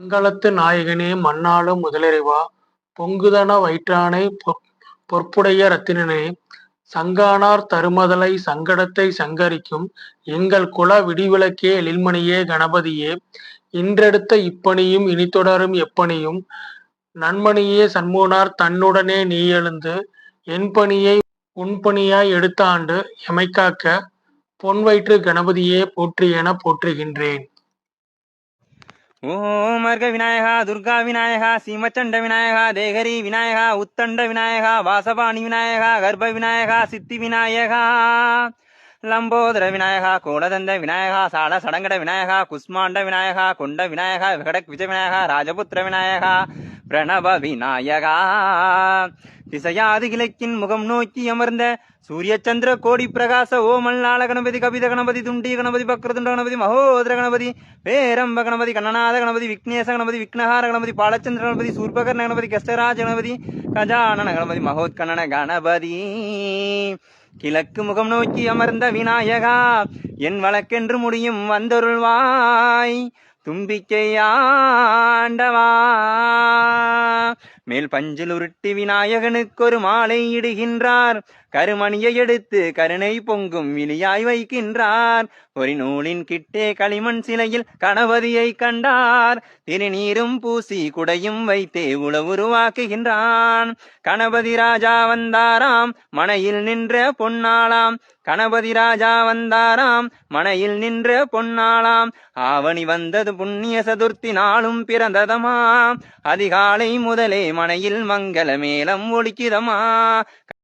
மங்களத்து நாயகனே மண்ணாளும் முதலிறைவா! பொங்குதன வயிற்றானை பொற்புடைய இரத்தினனே! சங்கானார் தருமதலை சங்கடத்தைச் சங்கரிக்கும் எங்கள் குல விடிவிளக்கே எழில்மணியே கணபதியே! இன்றெடுத்த இப்பணியும் இனித்தொடரும் எப்பணியும் நன்மணியே சண்முகனார் தன்னுடனே நீயெழுந்து என்பணியை உன்பணியாய் எடுத்தாண்டு எமைக்காக்க பொன்வயிற்றுக் கணபதியே போற்றி எனப் போற்றுகின்றேன். ஓம் அர்க விநாயகா, துர்கா விநாயகா, சீமச்சண்ட விநாயகா, தேகரி விநாயகா, உத்தண்ட விநாயகா, வாசபாணி விநாயகா, கர்ப்ப விநாயகா, சித்தி விநாயகா, லம்போதர விநாயகா, கோடதந்த விநாயகா, சால சடங்கட விநாயகா, குஸ்மாண்ட விநாயகா, கொண்ட விநாயகா, விகடக் விஜய விநாயகா, ராஜபுத்திர விநாயகா, பிரணவ விநாயகா, திசையாது கிழக்கின் முகம் நோக்கி அமர்ந்த சூரிய சந்திர கோடி பிரகாச ஓமல்லாள கணபதி, கபித கணபதி, துண்டி கணபதி, பக்ரதுண்ட கணபதி, மகோதர கணபதி, பேரம்ப கணபதி, கண்ணநாத கணபதி, விக்னேச கணபதி, விக்னஹார கணபதி, பாலச்சந்திர கணபதி, சூர்பகர்ண கணபதி, கஸ்தராஜ கணபதி, கஜானன கணபதி, மகோத்கண்ணன கணபதி, கிழக்கு முகம் நோக்கி அமர்ந்த விநாயகா, என் வழக்கென்று முடியும் வந்தருள்வாய், தும்பிக்கையாண்டவா, மேல் பஞ்சில் உருட்டி விநாயகனுக்கு ஒரு மாலை இடுகின்றார், கருமணியை எடுத்து கருணை பொங்கும் விழியாய் வைக்கின்றார், ஒரு நூலின் கிட்டே களிமண் சிலையில் கணபதியை கண்டார், திருநீரும் பூசி குடையும் வைத்தே உருவாக்குகின்றான், கணபதி ராஜா வந்தாராம் மனையில் நின்ற பொன்னாளாம், கணபதி ராஜா வந்தாராம் மனையில் நின்ற பொன்னாளாம், ஆவணி வந்தது புண்ணிய சதுர்த்தி நாளும் பிறந்ததமா, அதிகாலை முதலே மனையில் மங்கள மேளம் ஒலிக்குதமா,